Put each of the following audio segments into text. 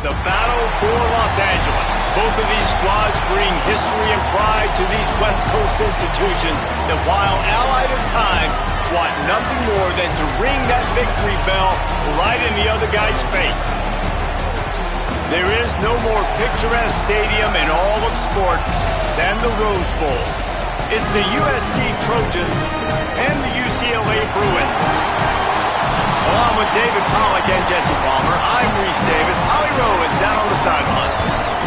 The battle for Los Angeles. Both of these squads bring history and pride to these West Coast institutions that, while allied at times, want nothing more than to ring that victory bell right in the other guy's face. There is no more picturesque stadium in all of sports than the Rose Bowl. It's the USC Trojans and the UCLA Bruins. Along with David Pollack and Jesse Palmer, I'm Reese Davis. Holly Rowe is down on the sideline.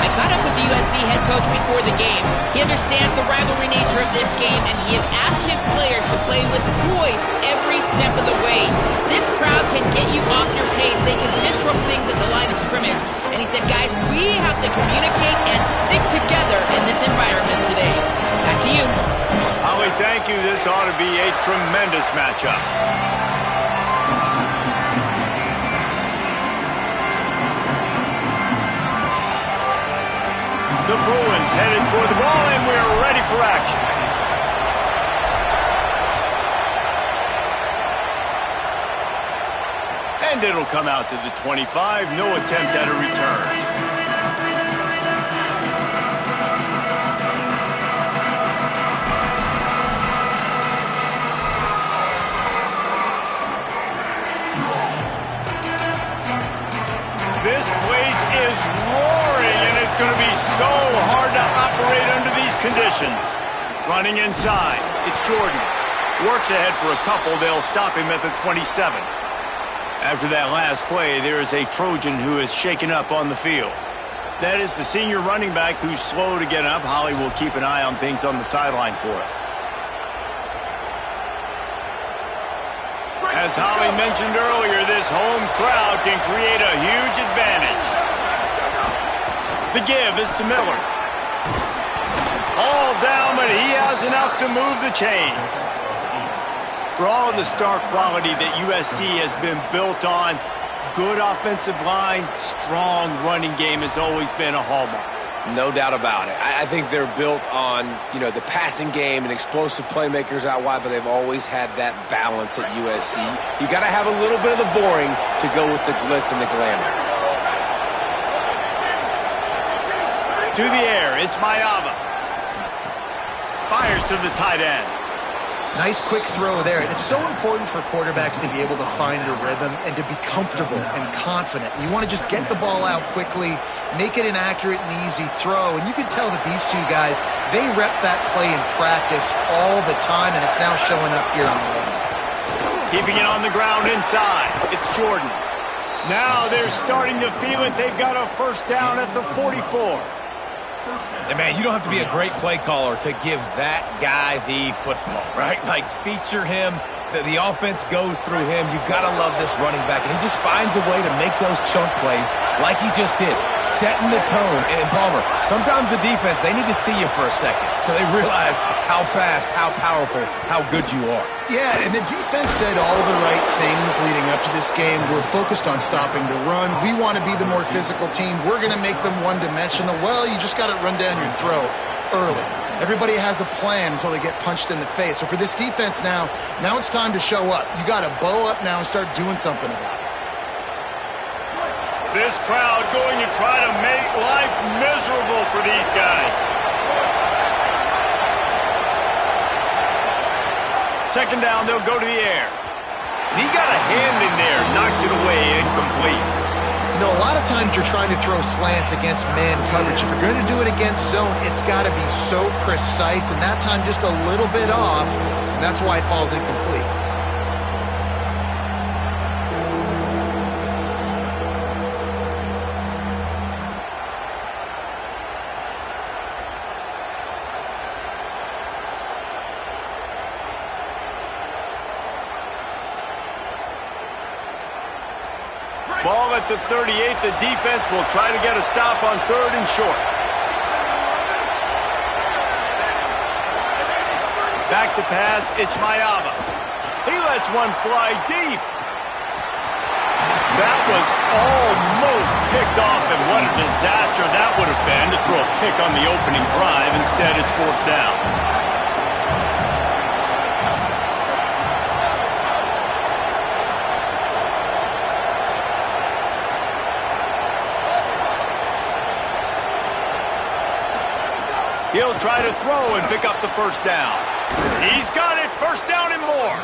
I caught up with the USC head coach before the game. He understands the rivalry nature of this game, and he has asked his players to play with poise every step of the way. This crowd can get you off your pace. They can disrupt things at the line of scrimmage. And he said, guys, we have to communicate and stick together in this environment today. Back to you. Holly, thank you. This ought to be a tremendous matchup. The Bruins headed toward the ball, and we're ready for action. And it'll come out to the 25. No attempt at a return. This place is roaring, and it's going to be so hard to operate under these conditions. Running inside, it's Jordan. Works ahead for a couple. They'll stop him at the 27. After that last play, there is a Trojan who is shaken up on the field. That is the senior running back who's slow to get up. Holly will keep an eye on things on the sideline for us. As Holly mentioned earlier, this home crowd can create a huge advantage. The give is to Miller. All down, but he has enough to move the chains. For all of the star quality that USC has been built on, good offensive line, strong running game has always been a hallmark. No doubt about it. I think they're built on, the passing game and explosive playmakers out wide, but they've always had that balance at USC. You got to have a little bit of the boring to go with the glitz and the glamour. To the air, it's Mayava. Fires to the tight end. Nice quick throw there. And it's so important for quarterbacks to be able to find a rhythm and to be comfortable and confident. You want to just get the ball out quickly, make it an accurate and easy throw. And you can tell that these two guys, they rep that play in practice all the time, and it's now showing up here on the field. Keeping it on the ground inside. It's Jordan. Now they're starting to feel it. They've got a first down at the 44. And man, you don't have to be a great play caller to give that guy the football, right? Like, feature him. The offense goes through him. You've got to love this running back. And he just finds a way to make those chunk plays like he just did, setting the tone. And Palmer, sometimes the defense, they need to see you for a second so they realize how fast, how powerful, how good you are. Yeah, and the defense said all the right things leading up to this game. We're focused on stopping the run. We want to be the more physical team. We're going to make them one-dimensional. Well, you just got to run down your throat early. Everybody has a plan until they get punched in the face. So for this defense now it's time to show up. You got to bow up now and start doing something about it. This crowd going to try to make life miserable for these guys. Second down, they'll go to the air. And he got a hand in there, knocks it away, incomplete. A lot of times you're trying to throw slants against man coverage. If you're going to do it against zone, it's got to be so precise, and that time just a little bit off, and that's why it falls incomplete. Ball at the 38. The defense will try to get a stop on third and short. Back to pass. It's Mayava. He lets one fly deep. That was almost picked off, and what a disaster that would have been to throw a pick on the opening drive. Instead, it's fourth down. He'll try to throw and pick up the first down. He's got it, first down and more.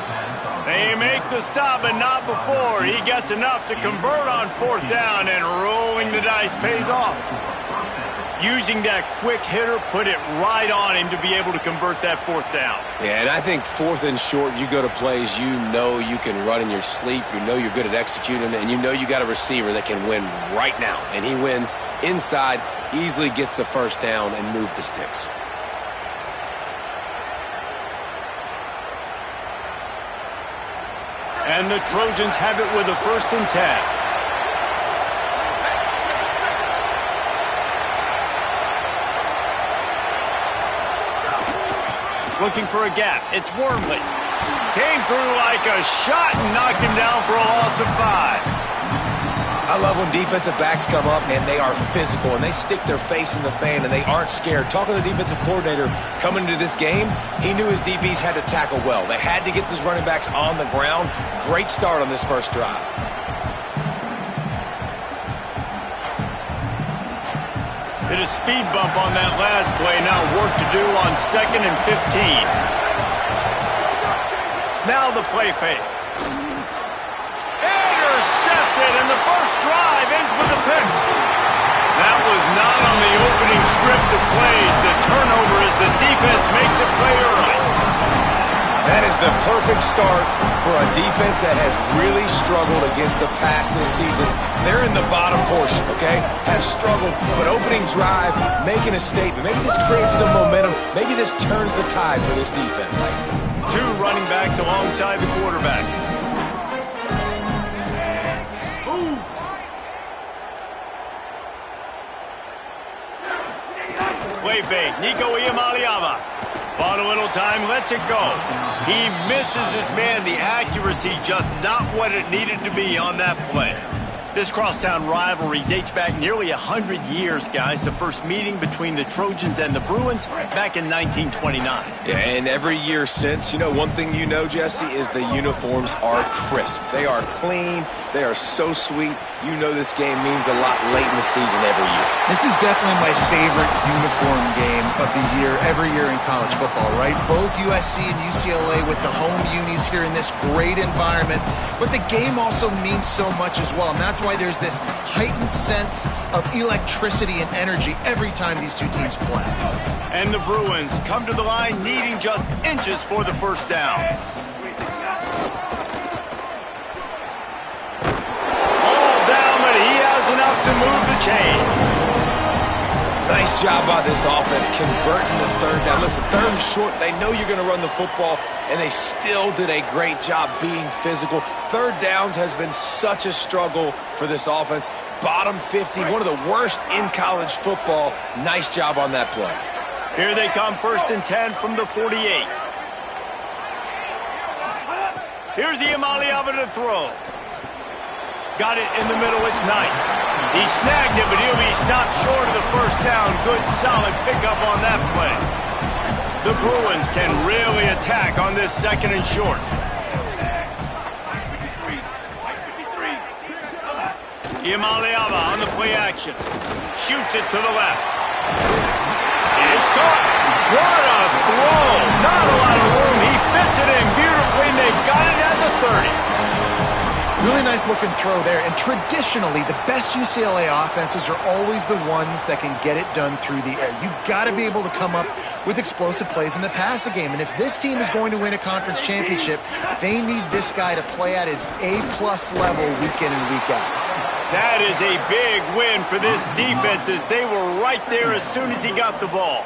They make the stop, but not before. He gets enough to convert on fourth down, and rolling the dice pays off. Using that quick hitter put it right on him to be able to convert that fourth down. Yeah, and I think fourth and short, you go to plays you know you can run in your sleep, you know you're good at executing, and you know you got a receiver that can win right now. And he wins inside, easily gets the first down, and moves the sticks. And the Trojans have it with a 1st and 10. Looking for a gap. It's Wormley. Came through like a shot and knocked him down for a loss of 5. I love when defensive backs come up and they are physical and they stick their face in the fan and they aren't scared. Talking to the defensive coordinator coming into this game, he knew his DBs had to tackle well. They had to get these running backs on the ground. Great start on this first drive. Hit a speed bump on that last play. Now work to do on 2nd and 15. Now the play fake. Intercepted, and the first drive ends with a pick. That was not on the opening script of plays. The turnover as the defense makes a play early. That is the perfect start for a defense that has really struggled against the pass this season. They're in the bottom portion, okay? Have struggled, but opening drive, making a statement. Maybe this creates some momentum. Maybe this turns the tide for this defense. 2 running backs alongside the quarterback. Play fake. Nico Iamaleava. Bought a little time, lets it go. He misses his man. The accuracy just not what it needed to be on that play. This crosstown rivalry dates back nearly 100 years, guys. The first meeting between the Trojans and the Bruins back in 1929. Yeah, and every year since, you know, one thing you know, Jesse, is the uniforms are crisp. They are clean. They are so sweet. You know this game means a lot late in the season every year. This is definitely my favorite uniform game of the year, every year in college football, right? Both USC and UCLA with the home unis here in this great environment. But the game also means so much as well, and that's why there's this heightened sense of electricity and energy every time these two teams play. And the Bruins come to the line needing just inches for the first down. All down, but he has enough to move the chains. Nice job by this offense converting the third down. Listen, 3rd and short, they know you're going to run the football, and they still did a great job being physical. 3rd downs has been such a struggle for this offense. Bottom 50, one of the worst in college football. Nice job on that play. Here they come, 1st and 10 from the 48. Here's Iamaleava to throw. Got it in the middle, it's Knight. He snagged it, but he'll be stopped short of the first down. Good, solid pickup on that play. The Bruins can really attack on this 2nd and short. Iamaleava on the play action. Shoots it to the left. It's caught. What a throw. Not a lot of room. He fits it in beautifully, and they've got it at the 30. Really nice looking throw there, and traditionally the best UCLA offenses are always the ones that can get it done through the air. You've got to be able to come up with explosive plays in the passing game, and if this team is going to win a conference championship, they need this guy to play at his A-plus level week in and week out. That is a big win for this defense as they were right there as soon as he got the ball.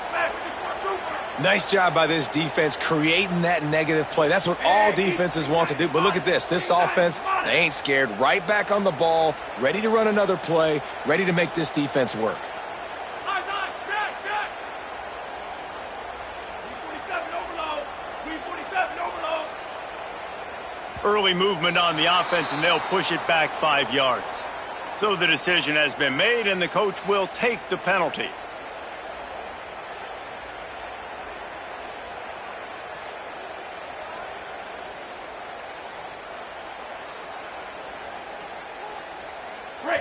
Nice job by this defense creating that negative play. That's what all defenses want to do. But look at this. This offense, they ain't scared. Right back on the ball, ready to run another play, ready to make this defense work. Early movement on the offense, and they'll push it back 5 yards. So the decision has been made, and the coach will take the penalty.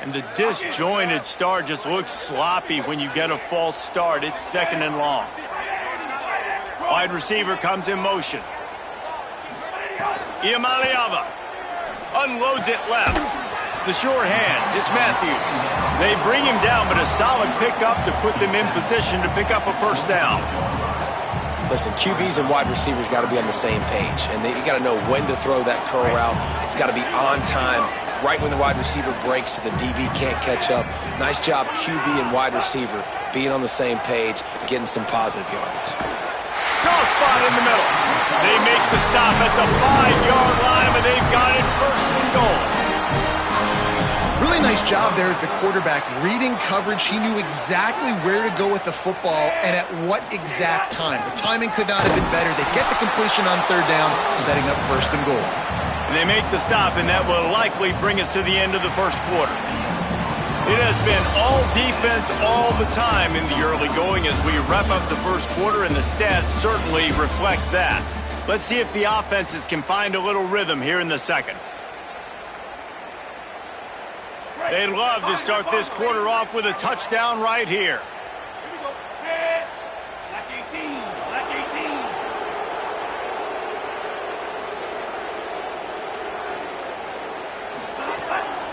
And the disjointed start just looks sloppy when you get a false start. It's 2nd and long. Wide receiver comes in motion. Iamaleava unloads it left. The sure hands, it's Matthews. They bring him down, but a solid pickup to put them in position to pick up a first down. Listen, QBs and wide receivers got to be on the same page, and you got to know when to throw that curl route. It's got to be on time, right when the wide receiver breaks so the DB can't catch up. Nice job, QB and wide receiver, being on the same page, getting some positive yardage. Soft spot in the middle. They make the stop at the 5-yard line, and they've got it first and goal. Really nice job there at the quarterback. Reading coverage, he knew exactly where to go with the football and at what exact time. The timing could not have been better. They get the completion on third down, setting up first and goal. And they make the stop, and that will likely bring us to the end of the first quarter. It has been all defense all the time in the early going as we wrap up the first quarter, and the stats certainly reflect that. Let's see if the offenses can find a little rhythm here in the second. They'd love to start this quarter off with a touchdown right here. Here we go. Black 18. Black 18.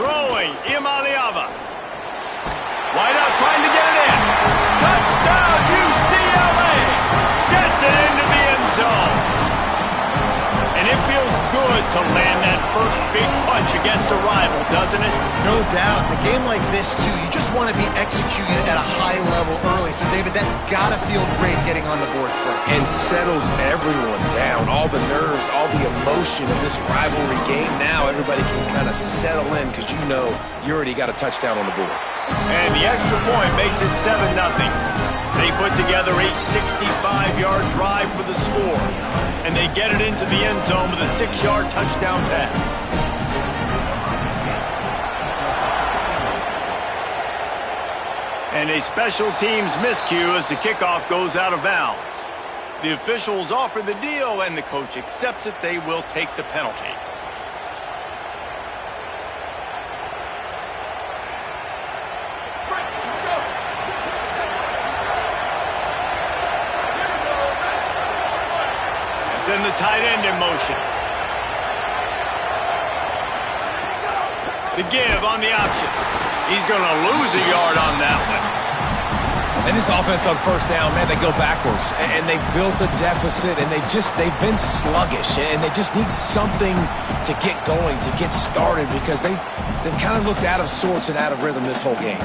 Throwing, Iamaleava. Wide out trying to get it in. Touchdown, UCLA. Gets it into the end zone. And it feels good to land that first big punch against a rival, doesn't it? No doubt. In a game like this, too, you just want to be executing at a high level early. So, David, that's got to feel great getting on the board first. And settles everyone down. All the nerves, all the emotion of this rivalry game. Now everybody can kind of settle in because you know you already got a touchdown on the board. And the extra point makes it 7-0. They put together a 65-yard drive for the score. And they get it into the end zone with a 6-yard touchdown pass. And a special teams miscue as the kickoff goes out of bounds. The officials offer the deal, and the coach accepts it. They will take the penalty. Send the tight end in motion. The give on the option. He's going to lose a yard on that one. And this offense on first down, man, they go backwards. And they built a deficit, and they've been sluggish. And they just need something to get going, to get started, because they've kind of looked out of sorts and out of rhythm this whole game.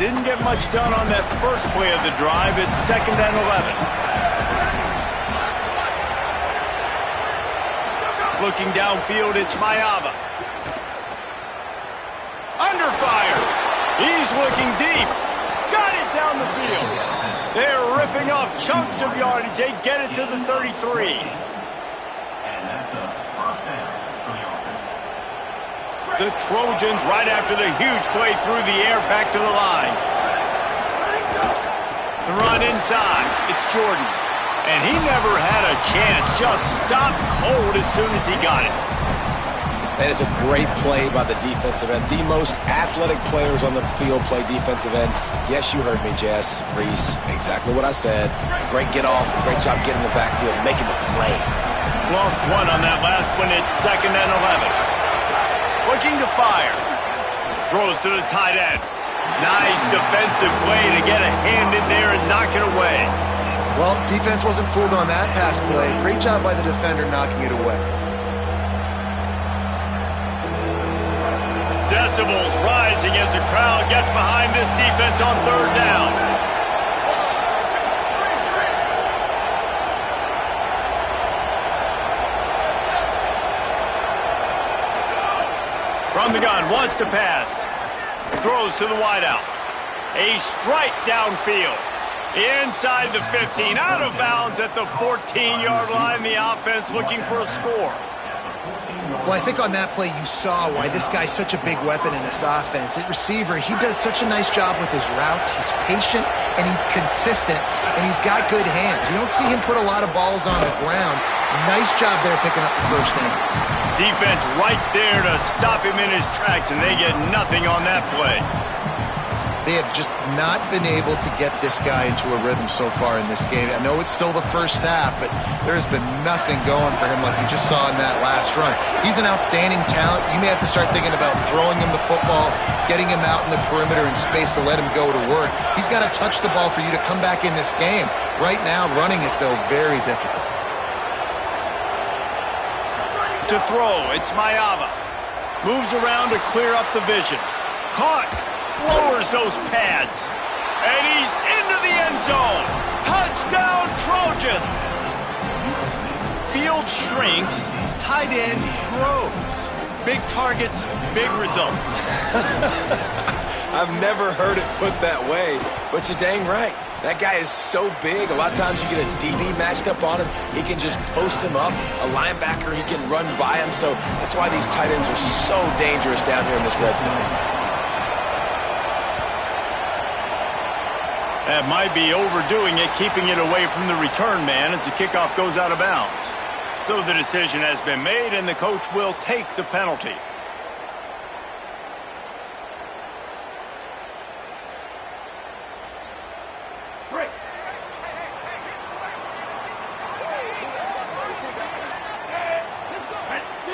Didn't get much done on that first play of the drive. It's 2nd and 11. Looking downfield, it's Maiava. Under fire. He's looking deep. Got it down the field. They're ripping off chunks of yardage. They get it to the 33. The Trojans right after the huge play through the air back to the line. The run inside. It's Jordan. And he never had a chance. Just stopped cold as soon as he got it. That is a great play by the defensive end. The most athletic players on the field play defensive end. Yes, you heard me, Jess, Reese. Exactly what I said. Great get off. Great job getting the backfield, making the play. Lost one on that last one. It's 2nd and 11. Looking to fire. Throws to the tight end. Nice defensive play to get a hand in there and knock it away. Well, defense wasn't fooled on that pass play. Great job by the defender knocking it away. Decibels rising as the crowd gets behind this defense on third down. From the gun, wants to pass. Throws to the wideout. A strike downfield. Inside the 15, out of bounds at the 14-yard line. The offense looking for a score. Well, I think on that play you saw why this guy's such a big weapon in this offense. At receiver, he does such a nice job with his routes. He's patient, and he's consistent, and he's got good hands. You don't see him put a lot of balls on the ground. Nice job there picking up the first down. Defense right there to stop him in his tracks, and they get nothing on that play. They have just not been able to get this guy into a rhythm so far in this game. I know it's still the first half, but there's been nothing going for him like you just saw in that last run. He's an outstanding talent. You may have to start thinking about throwing him the football, getting him out in the perimeter in space to let him go to work. He's got to touch the ball for you to come back in this game. Right now, running it, though, very difficult. To throw, it's Mayava. Moves around to clear up the vision. Caught. Lowers those pads. And he's into the end zone. Touchdown, Trojans. Field shrinks. Tight end grows. Big targets, big results. I've never heard it put that way, but you're dang right. That guy is so big. A lot of times you get a DB matched up on him. He can just post him up. A linebacker, he can run by him. So that's why these tight ends are so dangerous down here in this red zone. That might be overdoing it, keeping it away from the return man as the kickoff goes out of bounds. So the decision has been made, and the coach will take the penalty.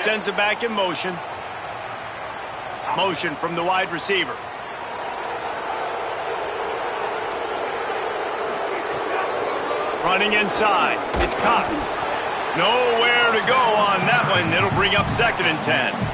Sends it back in motion. Motion from the wide receiver. Running inside. It's Cox. Nowhere to go on that one. It'll bring up 2nd and 10.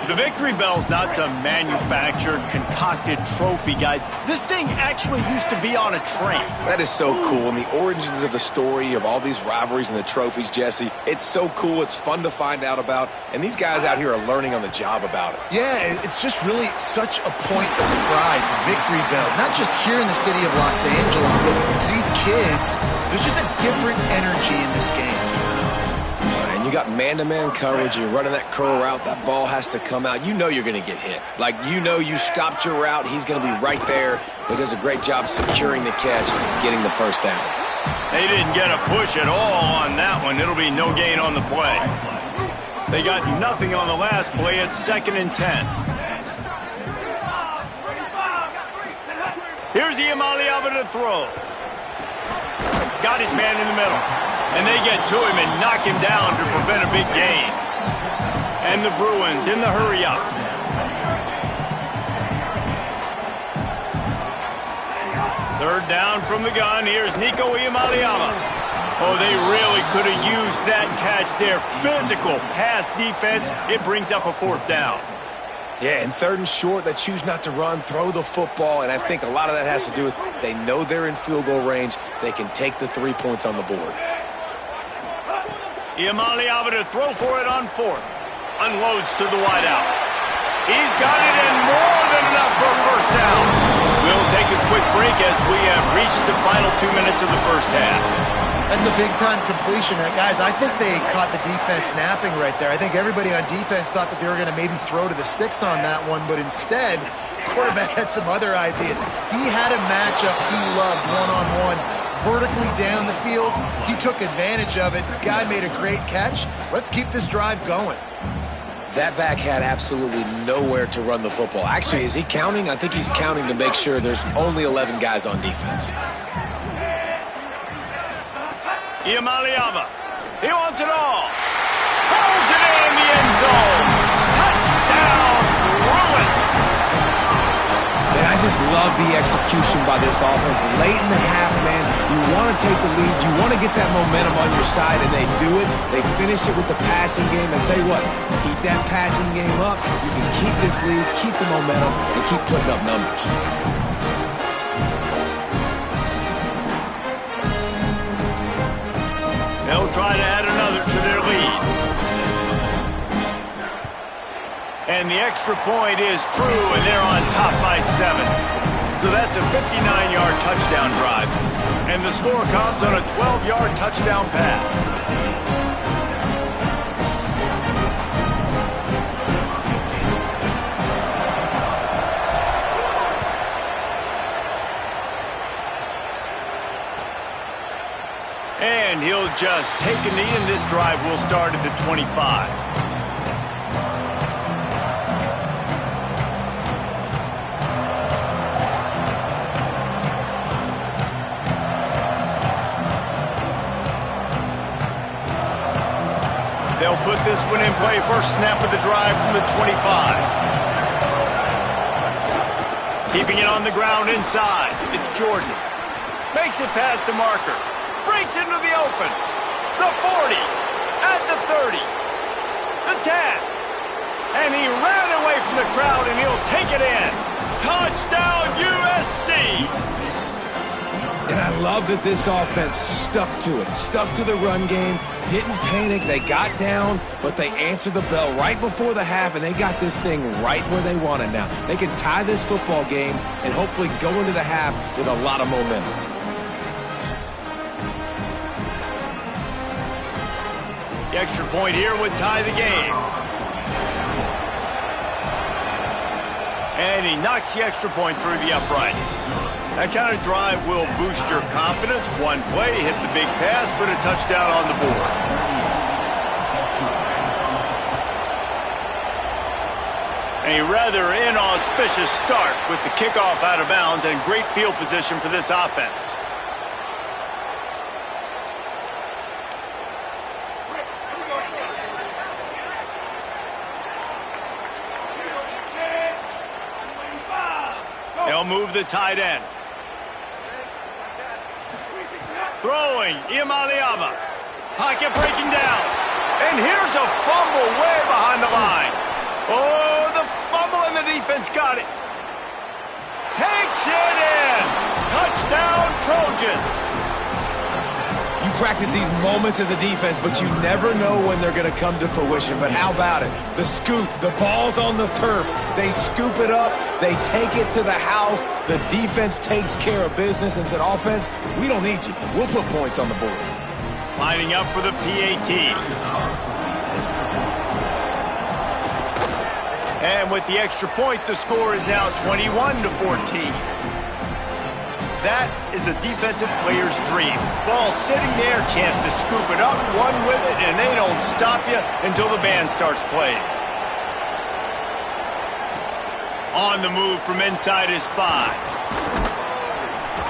The victory bell's not some manufactured, concocted trophy, guys. This thing actually used to be on a train. That is so cool. And the origins of the story of all these rivalries and the trophies, Jesse, it's so cool. It's fun to find out about. And these guys out here are learning on the job about it. Yeah, it's just really such a point of pride, the victory bell. Not just here in the city of Los Angeles, but to these kids, there's just a different energy in this game. And you got man-to-man coverage. You're running that curl route. That ball has to come out. You know you're going to get hit. Like, you know you stopped your route. He's going to be right there. He does a great job securing the catch, getting the first down. They didn't get a push at all on that one. It'll be no gain on the play. They got nothing on the last play. It's 2nd and 10. Here's Iamaleava to throw. Got his man in the middle. And they get to him and knock him down to prevent a big gain. And the Bruins in the hurry-up. Third down from the gun. Here's Nico Iamaleava. Oh, they really could have used that catch there. Physical pass defense. It brings up a 4th down. Yeah, and 3rd and short, they choose not to run, throw the football, and I think a lot of that has to do with they know they're in field goal range. They can take the 3 points on the board. Iamaleava to throw for it on 4th. Unloads to the wideout. He's got it in more than enough for a first down. We'll take a quick break as we have reached the final 2 minutes of the first half. That's a big-time completion. Guys, I think they caught the defense napping right there. I think everybody on defense thought that they were going to maybe throw to the sticks on that one, but instead, quarterback had some other ideas. He had a matchup he loved one-on-one. Vertically down the field. He took advantage of it. This guy made a great catch. Let's keep this drive going. That back had absolutely nowhere to run the football. Actually, is he counting? I think he's counting to make sure there's only 11 guys on defense. Iamaleava. He wants it all. Pulls it in the end zone. Touchdown, Bruins. Man, I just love the execution by this offense. Late in the half, man, you want to take the lead. You want to get that momentum on your side, and they do it. They finish it with the passing game. And tell you what, keep that passing game up. You can keep this lead, keep the momentum, and keep putting up numbers. They'll try to add another to their lead. And the extra point is true, and they're on top by 7. So that's a 59-yard touchdown drive. And the score comes on a 12-yard touchdown pass. And he'll just take a knee, and this drive will start at the 25. put this one in play. First snap of the drive from the 25. Keeping it on the ground inside. It's Jordan. Makes it past the marker. Breaks into the open. The 40. At the 30. The 10. And he ran away from the crowd, and he'll take it in. Touchdown, USC! And I love that this offense stuck to it, stuck to the run game, didn't panic. They got down, but they answered the bell right before the half, and they got this thing right where they want it now. They can tie this football game and hopefully go into the half with a lot of momentum. The extra point here would tie the game. And he knocks the extra point through the uprights. That kind of drive will boost your confidence. One play, hit the big pass, put a touchdown on the board. A rather inauspicious start with the kickoff out of bounds and great field position for this offense. They'll move the tight end. Throwing, Iamaleava. Pocket breaking down. And here's a fumble way behind the line. Oh, the fumble and the defense got it. Takes it in. Touchdown, Trojans. You practice these moments as a defense, but you never know when they're going to come to fruition. But how about it? The scoop, the ball's on the turf. They scoop it up. They take it to the house. The defense takes care of business and said, offense, we don't need you. We'll put points on the board. Lining up for the PAT. And with the extra point, the score is now 21-14. That is a defensive player's dream. Ball sitting there, chance to scoop it up, run with it, and they don't stop you until the band starts playing. On the move from inside his 5.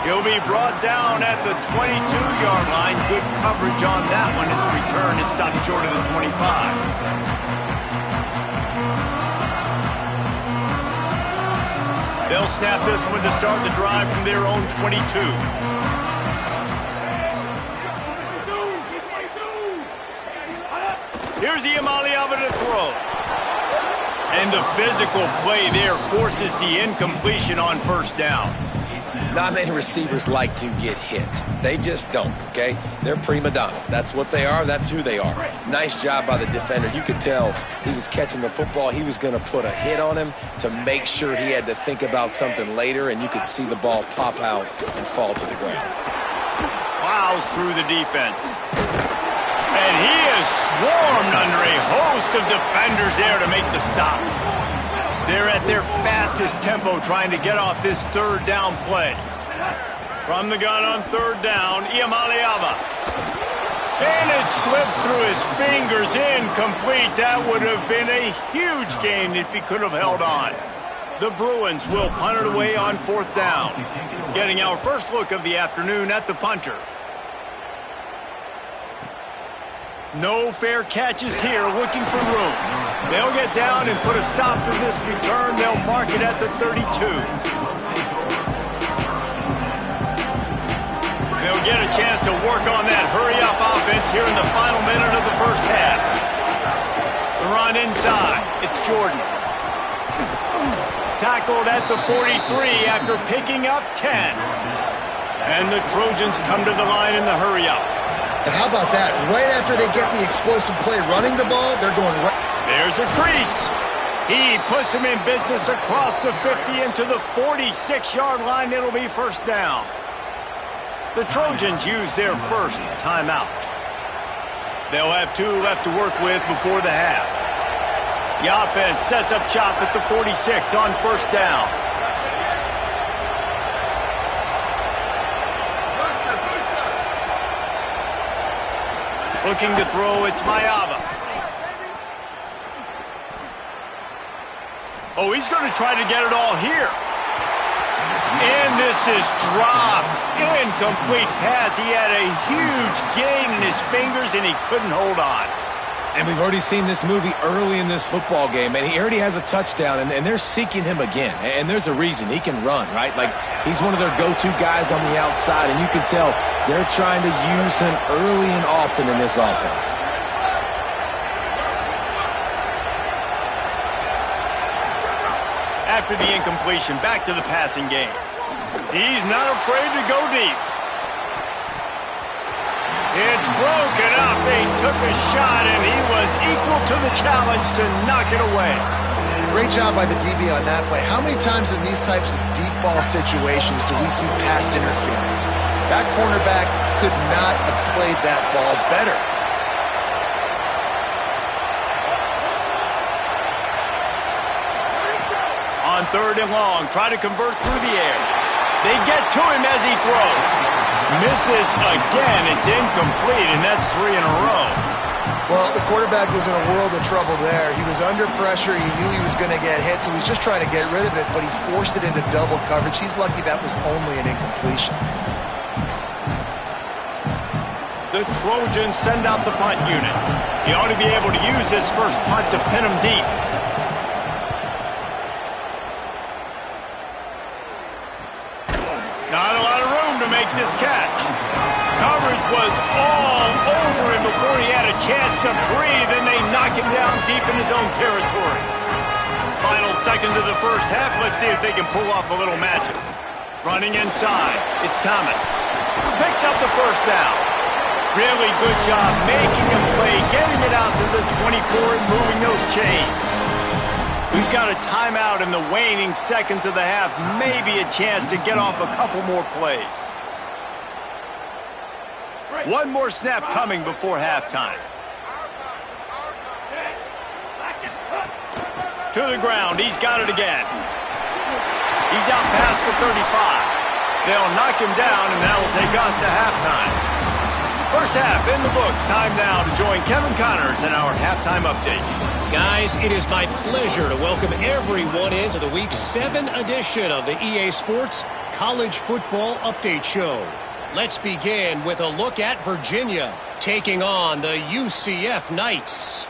He'll be brought down at the 22-yard line. Good coverage on that one. His return is stopped short of the 25. They'll snap this one to start the drive from their own 22. Here's Iamaleava to throw. And the physical play there forces the incompletion on first down. Not many receivers like to get hit. They just don't, okay? They're prima donnas. That's what they are. That's who they are. Nice job by the defender. You could tell he was catching the football. He was going to put a hit on him to make sure he had to think about something later, and you could see the ball pop out and fall to the ground. Plows through the defense. And he is swarmed under a host of defenders there to make the stop. They're at their fastest tempo trying to get off this third down play. From the gun on third down, Iamaleava. And it slips through his fingers, incomplete. That would have been a huge gain if he could have held on. The Bruins will punt it away on fourth down. Getting our first look of the afternoon at the punter. No fair catches here, looking for room. They'll get down and put a stop to this return. They'll mark it at the 32. They'll get a chance to work on that hurry-up offense here in the final minute of the first half. The run inside. It's Jordan. Tackled at the 43 after picking up 10. And the Trojans come to the line in the hurry-up. And how about that? Right after they get the explosive play running the ball, they're going right. There's a crease. He puts him in business across the 50 into the 46-yard line. It'll be first down. The Trojans use their first timeout. They'll have 2 left to work with before the half. The offense sets up shop at the 46 on first down. Looking to throw, it's Maiava. Oh, he's going to try to get it all here. And this is dropped. Incomplete pass. He had a huge gain in his fingers, and he couldn't hold on. And we've already seen this movie early in this football game, and he already has a touchdown, and they're seeking him again. And there's a reason. He can run, right? Like, he's one of their go-to guys on the outside, and you can tell they're trying to use him early and often in this offense. After the incompletion, back to the passing game. He's not afraid to go deep. It's broken up. They took a shot, and he was equal to the challenge to knock it away. Great job by the DB on that play. How many times in these types of deep ball situations do we see pass interference? That cornerback could not have played that ball better. On 3rd and long, try to convert through the air. They get to him as he throws. Misses again. It's incomplete, and that's 3 in a row. Well, the quarterback was in a world of trouble there. He was under pressure. He knew he was going to get hit, so he's just trying to get rid of it, but he forced it into double coverage. He's lucky that was only an incompletion. The Trojans send out the punt unit. He ought to be able to use this first punt to pin him deep. Not a lot of room to make this catch. Coverage was all over him before he had a chance to breathe, and they knock him down deep in his own territory. Final seconds of the first half. Let's see if they can pull off a little magic. Running inside, it's Thomas. Picks up the first down. Really good job making him play, getting it out to the 24 and moving those chains. We've got a timeout in the waning seconds of the half. Maybe a chance to get off a couple more plays. One more snap coming before halftime. To the ground. He's got it again. He's out past the 35. They'll knock him down, and that will take us to halftime. First half in the books. Time now to join Kevin Connors in our halftime update. Guys, it is my pleasure to welcome everyone into the Week 7 edition of the EA Sports College Football Update Show. Let's begin with a look at Virginia taking on the UCF Knights.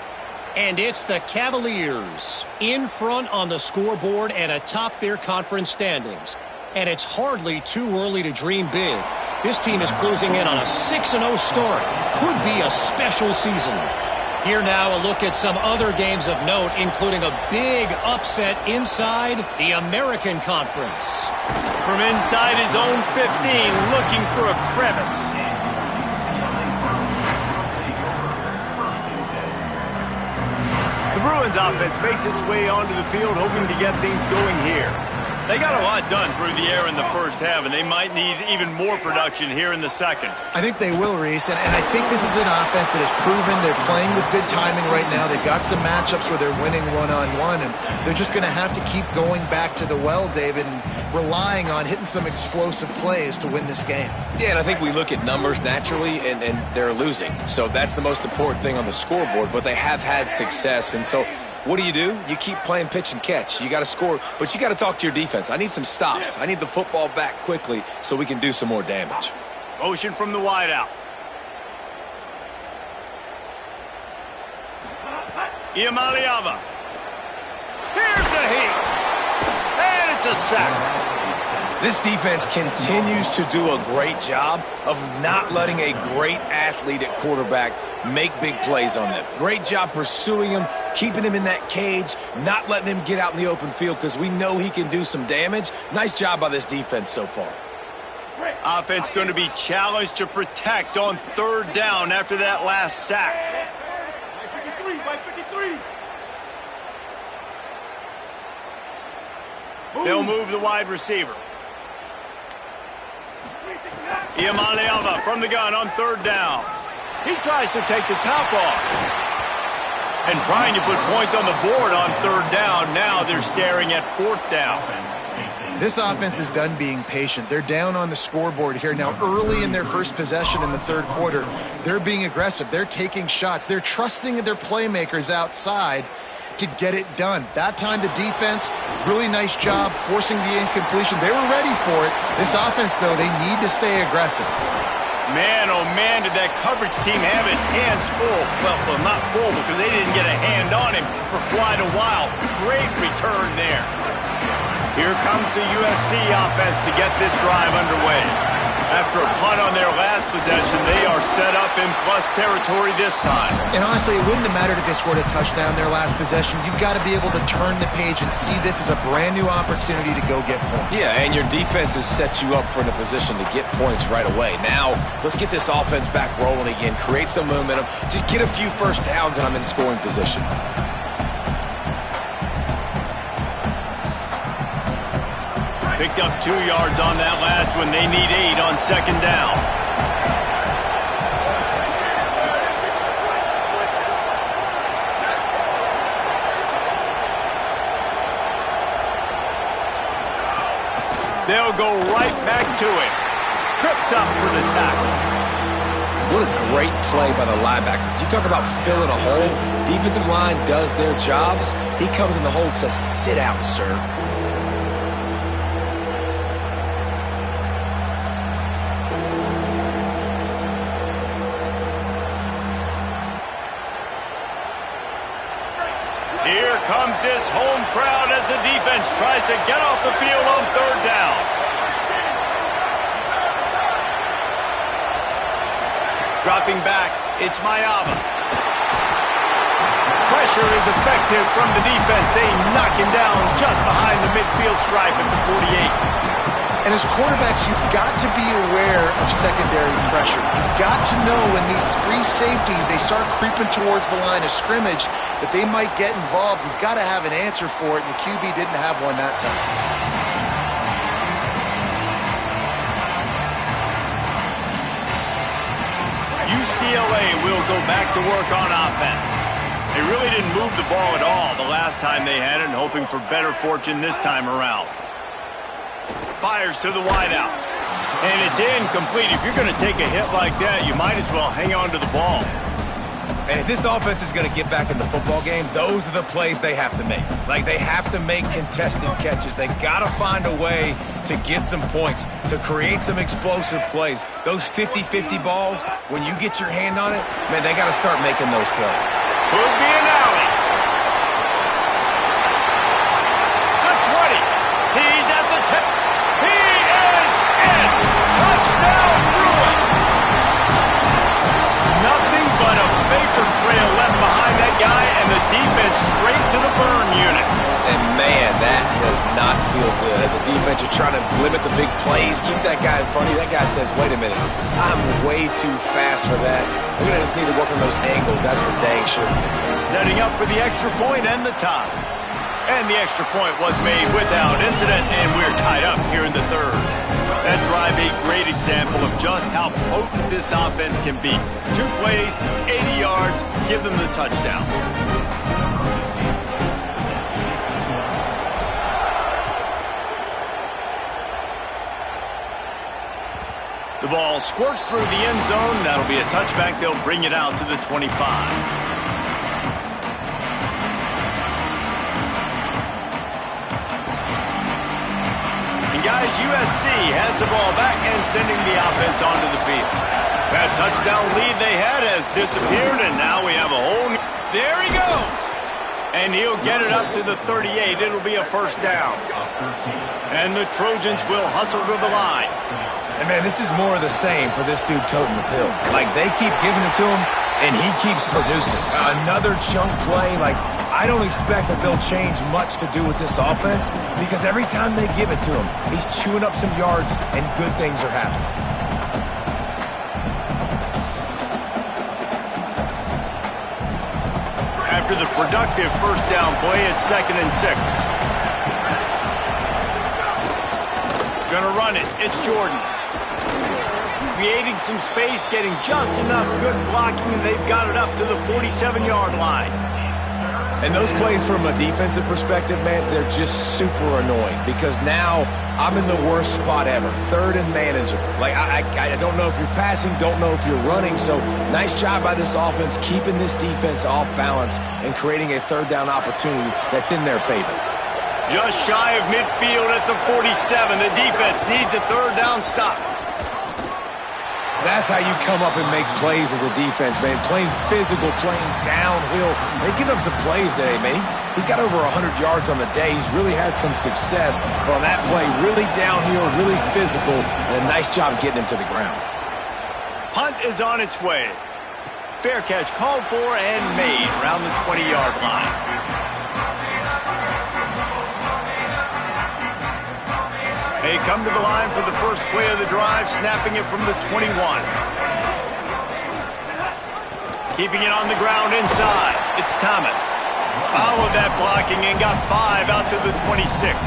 And it's the Cavaliers in front on the scoreboard and atop their conference standings. And it's hardly too early to dream big. This team is closing in on a 6-0 start. Could be a special season. Here now, a look at some other games of note, including a big upset inside the American Conference. From inside his own 15, looking for a crevice. The Bruins offense makes its way onto the field, hoping to get things going here. They got a lot done through the air in the first half, and they might need even more production here in the second. I think they will, Reese, and I think this is an offense that has proven they're playing with good timing right now. They've got some matchups where they're winning one-on-one, and they're just going to have to keep going back to the well, David, and relying on hitting some explosive plays to win this game. Yeah, and I think we look at numbers naturally, and they're losing. So that's the most important thing on the scoreboard, but they have had success, and so what do? You keep playing pitch and catch. You got to score, but you got to talk to your defense. I need some stops. I need the football back quickly so we can do some more damage. Motion from the wideout. Iamaleava. Here's a heat. And it's a sack. This defense continues to do a great job of not letting a great athlete at quarterback make big plays on them. Great job pursuing him, keeping him in that cage, not letting him get out in the open field because we know he can do some damage. Nice job by this defense so far. Offense going to be challenged to protect on 3rd down after that last sack. They'll move the wide receiver. Iamaleava from the gun on 3rd down. He tries to take the top off. And trying to put points on the board on 3rd down. Now they're staring at 4th down. This offense is done being patient. They're down on the scoreboard here. Now, early in their first possession in the 3rd quarter, they're being aggressive. They're taking shots. They're trusting their playmakers outside to get it done. That time, the defense, really nice job forcing the incompletion. They were ready for it. This offense, though, they need to stay aggressive. Man, oh man, did that coverage team have its hands full. Well, not full because they didn't get a hand on him for quite a while. Great return there. Here comes the USC offense to get this drive underway. After a punt on their last possession, they are set up in plus territory this time. And honestly, it wouldn't have mattered if they scored a touchdown their last possession. You've got to be able to turn the page and see this as a brand new opportunity to go get points. Yeah, and your defense has set you up for a position to get points right away. Now, let's get this offense back rolling again, create some momentum, just get a few first downs, and I'm in scoring position. Picked up 2 yards on that last one. They need 8 on second down. They'll go right back to it. Tripped up for the tackle. What a great play by the linebacker. You talk about filling a hole. Defensive line does their jobs. He comes in the hole and says, sit out, sir. Here comes this home crowd as the defense tries to get off the field on third down. Dropping back, it's Mayava. Pressure is effective from the defense. They knock him down just behind the midfield stripe at the 48. And as quarterbacks, you've got to be aware of secondary pressure. You've got to know when these free safeties, they start creeping towards the line of scrimmage, that they might get involved. You've got to have an answer for it, and the QB didn't have one that time. UCLA will go back to work on offense. They really didn't move the ball at all the last time they had it, and hoping for better fortune this time around. Fires to the wideout. And it's incomplete. If you're going to take a hit like that, you might as well hang on to the ball. And if this offense is going to get back in the football game, those are the plays they have to make. Like, they have to make contested catches. They got to find a way to get some points, to create some explosive plays. Those 50-50 balls, when you get your hand on it, man, they got to start making those plays. Could be an alley. The 20. He's at the 10. He is in. Touchdown, Bruins. Nothing but a vapor trail left behind that guy, and the defense straight to the burn unit. And man, that does not feel good. As a defense, you're trying to limit the big plays, keep that guy in front of you. That guy says, wait a minute, I'm way too fast for that. We're going to just need to work on those angles. That's for dang sure. Setting up for the extra point and the tie. And the extra point was made without incident, and we're tied up here in the third. That drive a great example of just how potent this offense can be. 2 plays, 80 yards, give them the touchdown. The ball squirts through the end zone. That'll be a touchback. They'll bring it out to the 25. Guys, USC has the ball back and sending the offense onto the field. That touchdown lead they had has disappeared, and now we have a whole new... There he goes! And he'll get it up to the 38. It'll be a first down. And the Trojans will hustle to the line. And, man, this is more of the same for this dude toting the pill. Like, they keep giving it to him, and he keeps producing. Another chunk play, like... I don't expect that they'll change much to do with this offense because every time they give it to him, he's chewing up some yards and good things are happening. After the productive first down play, it's 2nd and 6. Gonna run it. It's Jordan. Creating some space, getting just enough good blocking, and they've got it up to the 47-yard line. And those plays from a defensive perspective, man, they're just super annoying because now I'm in the worst spot ever, 3rd and manageable. Like, I don't know if you're passing, don't know if you're running, so nice job by this offense keeping this defense off balance and creating a 3rd down opportunity that's in their favor. Just shy of midfield at the 47. The defense needs a 3rd down stop. That's how you come up and make plays as a defense, man. Playing physical, playing downhill. They've given up some plays today, man. He's got over 100 yards on the day. He's really had some success. But on that play, really downhill, really physical, and a nice job getting him to the ground. Punt is on its way. Fair catch called for and made around the 20-yard line. They come to the line for the first play of the drive, snapping it from the 21. Keeping it on the ground inside. It's Thomas. Followed that blocking and got 5 out to the 26.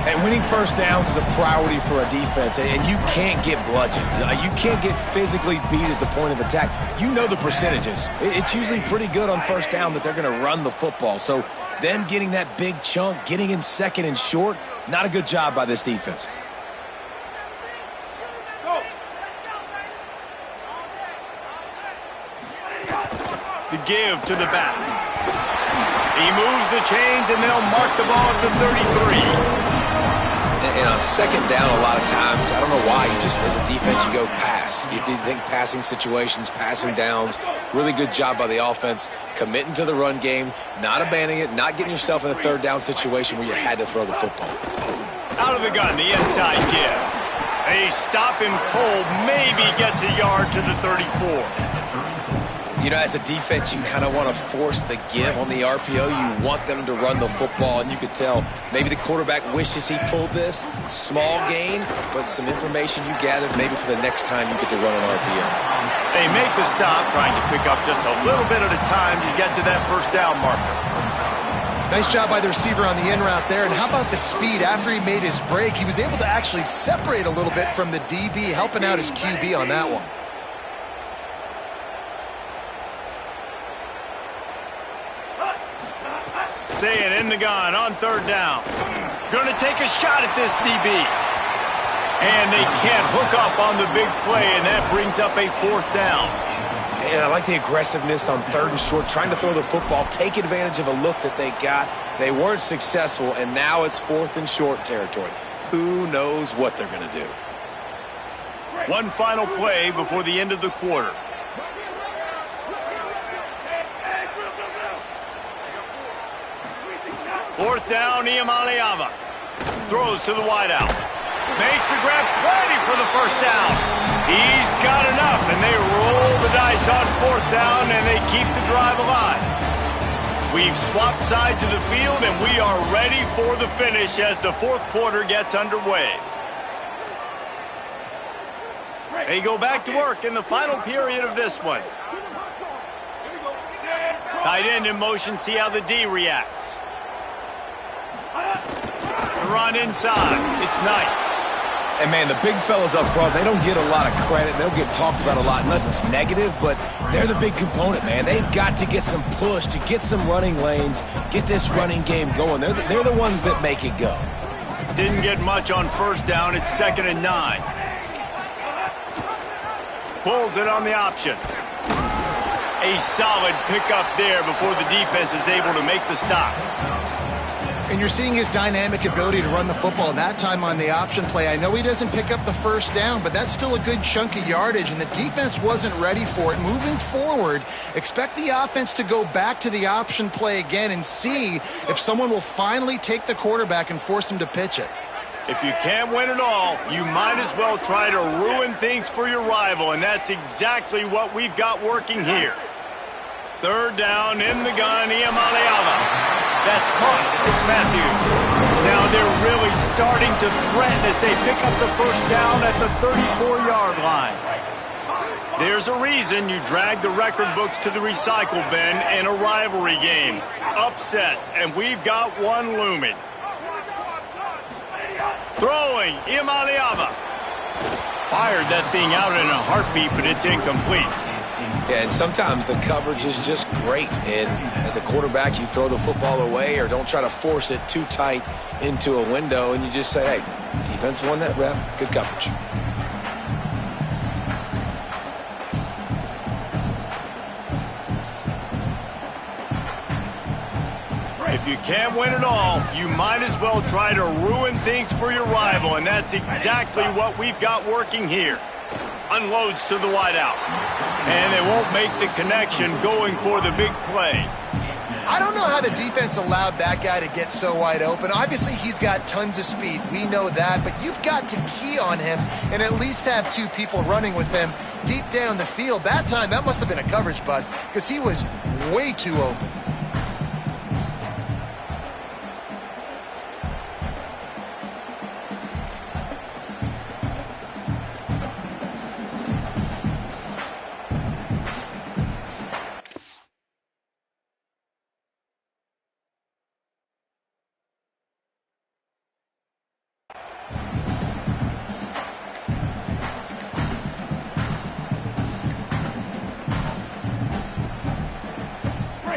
And winning first downs is a priority for a defense, and you can't get bludgeoned. You can't get physically beat at the point of attack. You know the percentages. It's usually pretty good on first down that they're going to run the football. So them getting that big chunk, getting in second and short, not a good job by this defense. The give to the back. He moves the chains, and they'll mark the ball at the 33. And on second down, a lot of times, I don't know why, you just, as a defense, you go pass. You think passing situations, passing downs, really good job by the offense, committing to the run game, not abandoning it, not getting yourself in a third down situation where you had to throw the football. Out of the gun, the inside give. They stop him cold, maybe gets a yard to the 34. You know, as a defense, you kind of want to force the give on the RPO. You want them to run the football, and you could tell maybe the quarterback wishes he pulled this. Small gain, but some information you gathered maybe for the next time you get to run an RPO. They make the stop, trying to pick up just a little bit at a time to get to that first down marker. Nice job by the receiver on the in route there. And how about the speed after he made his break? He was able to actually separate a little bit from the DB, helping out his QB on that one. Saying in the gun on third down. Going to take a shot at this DB. And they can't hook up on the big play, and that brings up a fourth down. And I like the aggressiveness on third and short, trying to throw the football, take advantage of a look that they got. They weren't successful, and now it's fourth and short territory. Who knows what they're going to do? One final play before the end of the quarter. Fourth down, Iamaleava. Throws to the wideout. Makes the grab, plenty for the first down. He's got enough, and they roll the dice on fourth down, and they keep the drive alive. We've swapped sides of the field, and we are ready for the finish as the fourth quarter gets underway. They go back to work in the final period of this one. Tight end in motion, see how the D reacts. The run inside. It's Knight. And, man, the big fellas up front, they don't get a lot of credit. They don't get talked about a lot unless it's negative, but they're the big component, man. They've got to get some push, to get some running lanes, get this running game going. They're the ones that make it go. Didn't get much on first down. It's 2nd and 9. Pulls it on the option. A solid pickup there before the defense is able to make the stop. And you're seeing his dynamic ability to run the football, that time on the option play. I know he doesn't pick up the first down, but that's still a good chunk of yardage, and the defense wasn't ready for it. Moving forward, expect the offense to go back to the option play again and see if someone will finally take the quarterback and force him to pitch it. If you can't win it all, you might as well try to ruin things for your rival, and that's exactly what we've got working here. Third down, in the gun, Iamaleava. That's caught. It's Matthews. Now they're really starting to threaten as they pick up the first down at the 34-yard line. There's a reason you drag the record books to the recycle bin in a rivalry game. Upsets, and we've got one looming. Throwing, Iamaleava. Fired that thing out in a heartbeat, but it's incomplete. Yeah, and sometimes the coverage is just great. And as a quarterback, you throw the football away or don't try to force it too tight into a window, and you just say, hey, defense won that rep, good coverage. If you can't win it all, you might as well try to ruin things for your rival, and that's exactly what we've got working here. Unloads to the wideout. And they won't make the connection going for the big play. I don't know how the defense allowed that guy to get so wide open. Obviously, he's got tons of speed. We know that. But you've got to key on him and at least have two people running with him deep down the field. That time, that must have been a coverage bust because he was way too open.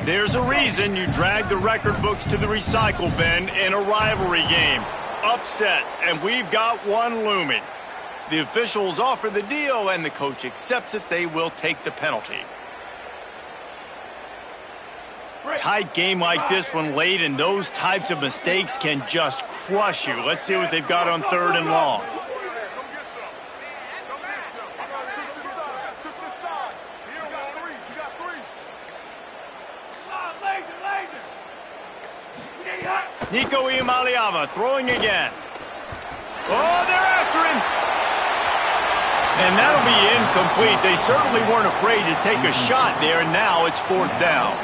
There's a reason you drag the record books to the recycle bin in a rivalry game. Upsets, and we've got one looming. The officials offer the deal, and the coach accepts it. They will take the penalty. Tight game like this one late, and those types of mistakes can just crush you. Let's see what they've got on 3rd and long. Nico Iamaleava throwing again. Oh, they're after him. And that'll be incomplete. They certainly weren't afraid to take a shot there, and now it's 4th down.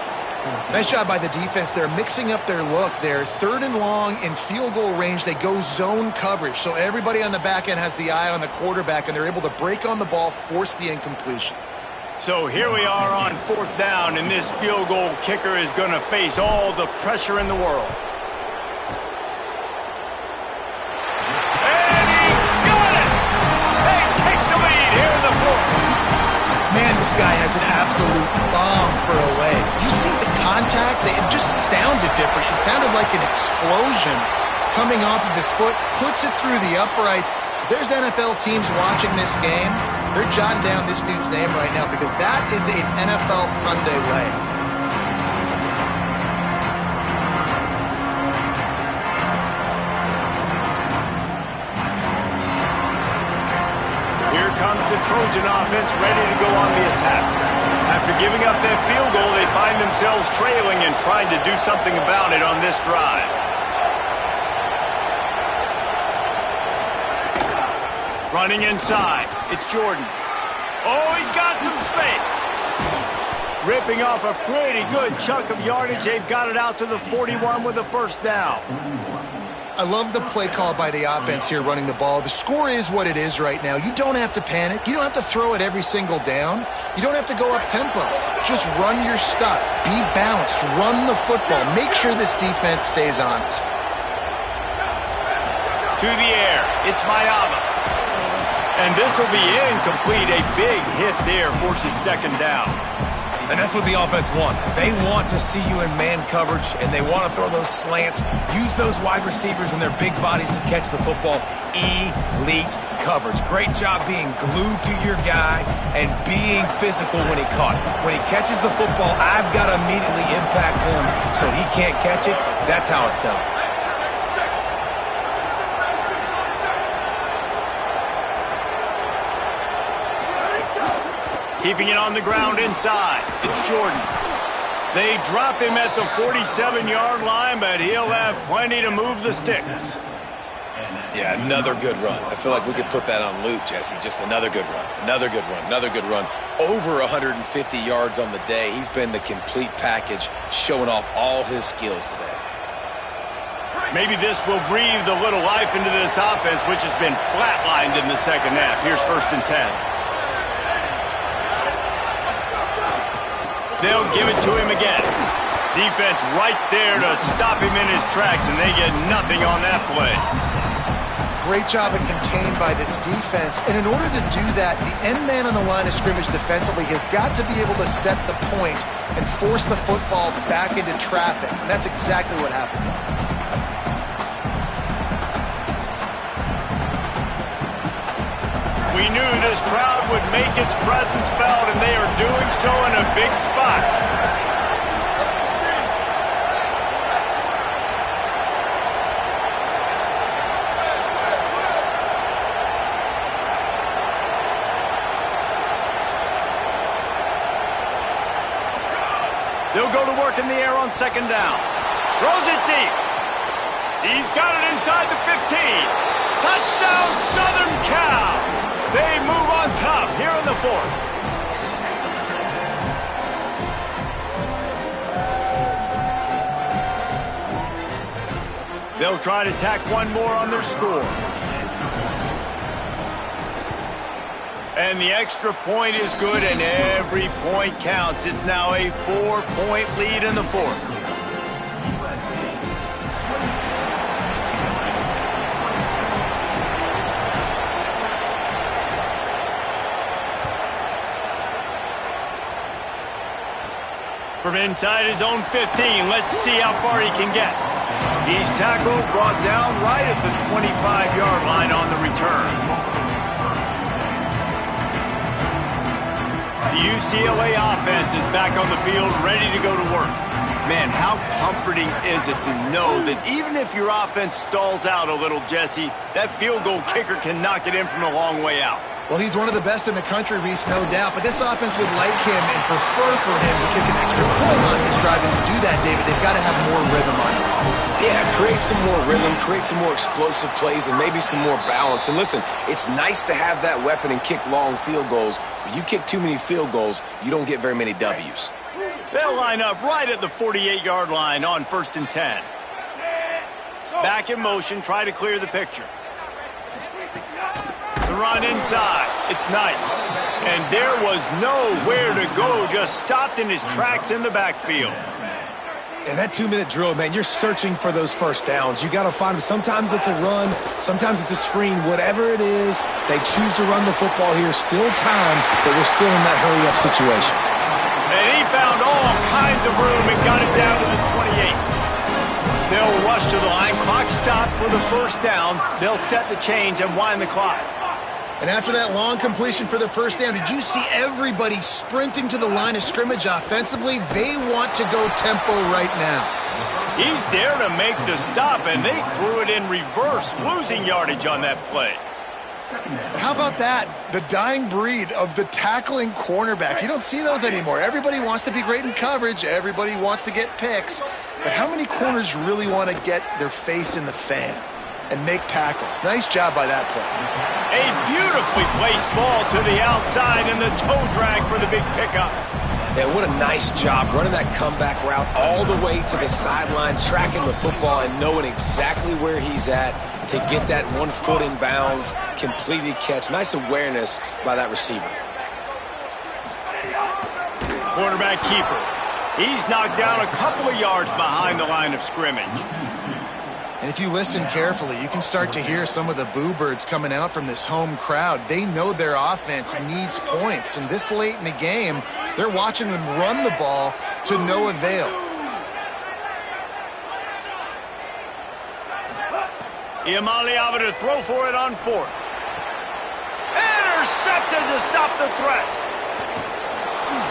Nice job by the defense. They're mixing up their look. They're 3rd and long in field goal range. They go zone coverage, so everybody on the back end has the eye on the quarterback, and they're able to break on the ball, force the incompletion. So here we are on 4th down, and this field goal kicker is going to face all the pressure in the world. This guy has an absolute bomb for a leg. You see the contact? It just sounded different. It sounded like an explosion coming off of his foot, puts it through the uprights. There's NFL teams watching this game. They're jotting down this dude's name right now because that is an NFL Sunday leg. The Trojan offense ready to go on the attack. After giving up that field goal, they find themselves trailing and trying to do something about it on this drive. Running inside, it's Jordan. Oh, he's got some space. Ripping off a pretty good chunk of yardage. They've got it out to the 41 with a 1st down. I love the play call by the offense here running the ball. The score is what it is right now. You don't have to panic. You don't have to throw it every single down. You don't have to go up tempo. Just run your stuff. Be balanced. Run the football. Make sure this defense stays honest. To the air. It's Mayava. And this will be incomplete. A big hit there forces 2nd down. And that's what the offense wants. They want to see you in man coverage, and they want to throw those slants, use those wide receivers and their big bodies to catch the football. Elite coverage. Great job being glued to your guy and being physical when he caught it. When he catches the football, I've got to immediately impact him so he can't catch it. That's how it's done. Keeping it on the ground inside. It's Jordan. They drop him at the 47-yard line, but he'll have plenty to move the sticks. Yeah, another good run. I feel like we could put that on loop, Jesse. Just another good run. Another good run. Another good run. Over 150 yards on the day. He's been the complete package, showing off all his skills today. Maybe this will breathe a little life into this offense, which has been flatlined in the 2nd half. Here's 1st and 10. They'll give it to him again. Defense right there to stop him in his tracks, and they get nothing on that play. Great job and contained by this defense. And in order to do that, the end man on the line of scrimmage defensively has got to be able to set the point and force the football back into traffic. And that's exactly what happened. We knew this crowd would make its presence felt, and they are doing so in a big spot. to work in the air on second down. Throws it deep. He's got it inside the 15. Touchdown, Southern Cal. They move on top here in the fourth. They'll try to tack one more on their score. And the extra point is good, and every point counts. It's now a 4-point lead in the fourth. From inside his own 15, let's see how far he can get. He's tackled, brought down right at the 25-yard line on the return. The UCLA offense is back on the field, ready to go to work. Man, how comforting is it to know that even if your offense stalls out a little, Jesse, that field goal kicker can knock it in from a long way out. Well, he's one of the best in the country, Reese, no doubt. But this offense would like him and prefer for him to kick an extra point on this drive. And to do that, David, they've got to have more rhythm on offense. Yeah, create some more rhythm, create some more explosive plays, and maybe some more balance. And listen, it's nice to have that weapon and kick long field goals. But you kick too many field goals, you don't get very many W's. They'll line up right at the 48-yard line on 1st and 10. Back in motion, try to clear the picture. The run inside. It's Knight. And there was nowhere to go, just stopped in his tracks in the backfield. And that 2-minute drill, man, you're searching for those first downs. You got to find them. Sometimes it's a run, sometimes it's a screen. Whatever it is, they choose to run the football here. Still time, but we're still in that hurry-up situation. And he found all kinds of room and got it down to the 28. They'll rush to the line. Clock stopped for the first down. They'll set the chains and wind the clock. And after that long completion for the first down, did you see everybody sprinting to the line of scrimmage offensively? They want to go tempo right now. He's there to make the stop, and they threw it in reverse, losing yardage on that play. How about that? The dying breed of the tackling cornerback. You don't see those anymore. Everybody wants to be great in coverage. Everybody wants to get picks. But how many corners really want to get their face in the fan and make tackles? Nice job by that play. A beautifully placed ball to the outside and the toe drag for the big pickup. Yeah, what a nice job running that comeback route all the way to the sideline, tracking the football and knowing exactly where he's at to get that 1 foot in bounds, completed catch. Nice awareness by that receiver. Quarterback keeper. He's knocked down a couple of yards behind the line of scrimmage. And if you listen carefully, you can start to hear some of the boo birds coming out from this home crowd. They know their offense needs points. And this late in the game, they're watching them run the ball to no avail. Iamaleava to throw for it on 4th. Intercepted to stop the threat.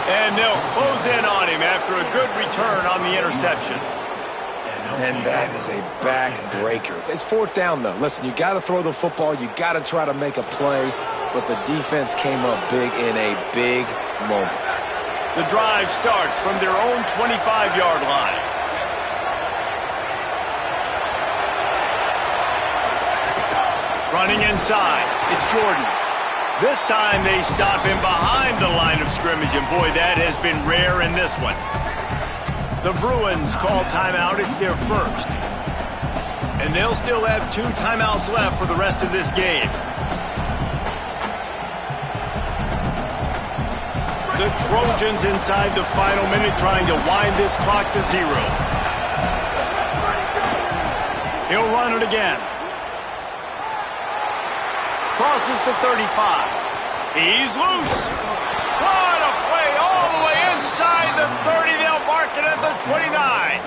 And they'll close in on him after a good return on the interception. And that is a backbreaker. It's 4th down, though. Listen, you got to throw the football. You got to try to make a play. But the defense came up big in a big moment. The drive starts from their own 25-yard line. Running inside, it's Jordan. This time they stop him behind the line of scrimmage, and boy, that has been rare in this one. The Bruins call timeout. It's their first. And they'll still have 2 timeouts left for the rest of this game. The Trojans inside the final minute trying to wind this clock to 0. He'll run it again. Crosses to 35. He's loose. What a play all the way inside the 30. They'll mark it at the 29.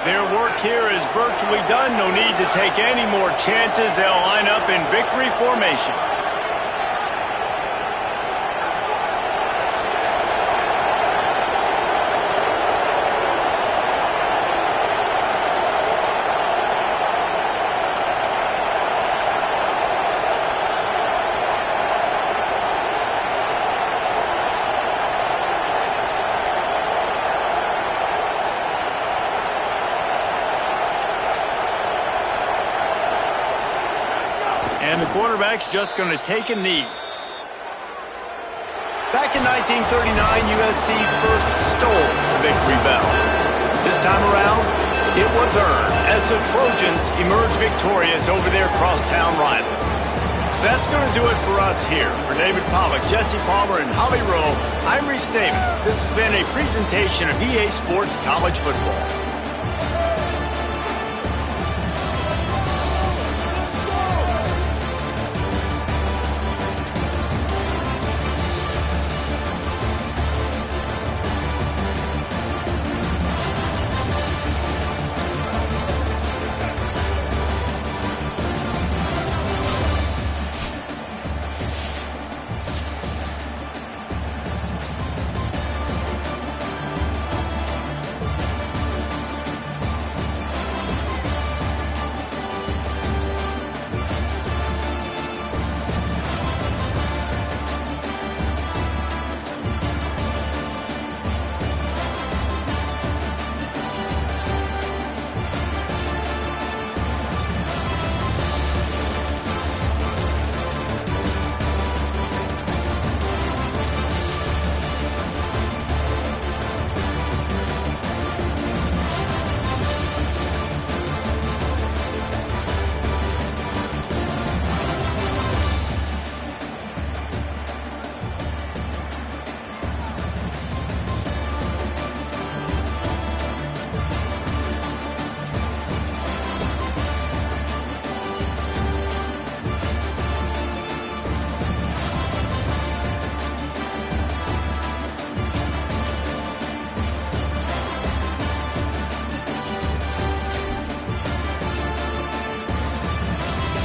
Their work here is virtually done. No need to take any more chances. They'll line up in victory formation. quarterback's just going to take a knee. Back in 1939, USC first stole the victory bell. This time around, it was earned as the Trojans emerged victorious over their crosstown rivals. That's going to do it for us here. For David Pollack, Jesse Palmer, and Holly Rowe, I'm Reese Davis. This has been a presentation of EA Sports College Football.